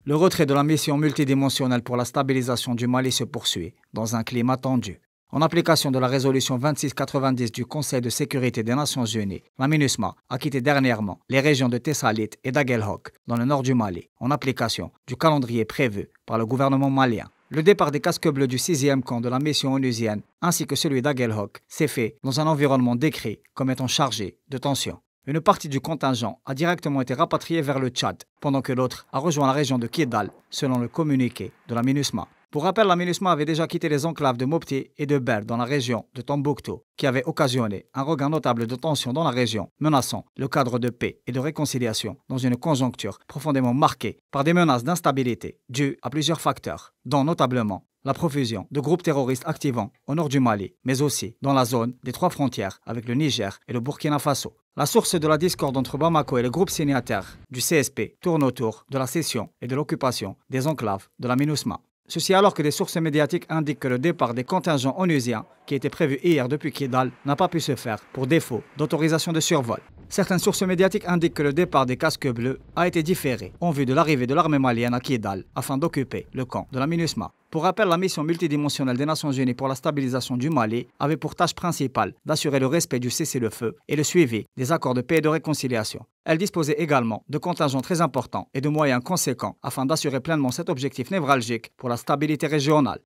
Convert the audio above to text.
Le retrait de la mission multidimensionnelle pour la stabilisation du Mali se poursuit dans un climat tendu. En application de la résolution 2690 du Conseil de sécurité des Nations Unies, la MINUSMA a quitté dernièrement les régions de Tessalit et d'Aguelhok, dans le nord du Mali, en application du calendrier prévu par le gouvernement malien. Le départ des casques bleus du 6e camp de la mission onusienne ainsi que celui d'Aguelhok s'est fait dans un environnement décrit comme étant chargé de tensions. Une partie du contingent a directement été rapatriée vers le Tchad, pendant que l'autre a rejoint la région de Kidal, selon le communiqué de la MINUSMA. Pour rappel, la MINUSMA avait déjà quitté les enclaves de Mopti et de Ber dans la région de Tombouctou, qui avait occasionné un regain notable de tension dans la région, menaçant le cadre de paix et de réconciliation dans une conjoncture profondément marquée par des menaces d'instabilité dues à plusieurs facteurs, dont notablement la profusion de groupes terroristes activant au nord du Mali, mais aussi dans la zone des 3 frontières avec le Niger et le Burkina Faso. La source de la discorde entre Bamako et les groupes signataires du CSP tourne autour de la cession et de l'occupation des enclaves de la MINUSMA. Ceci alors que des sources médiatiques indiquent que le départ des contingents onusiens, qui était prévu hier depuis Kidal, n'a pas pu se faire pour défaut d'autorisation de survol. Certaines sources médiatiques indiquent que le départ des casques bleus a été différé en vue de l'arrivée de l'armée malienne à Kidal afin d'occuper le camp de la MINUSMA. Pour rappel, la mission multidimensionnelle des Nations Unies pour la stabilisation du Mali avait pour tâche principale d'assurer le respect du cessez-le-feu et le suivi des accords de paix et de réconciliation. Elle disposait également de contingents très importants et de moyens conséquents afin d'assurer pleinement cet objectif névralgique pour la stabilité régionale.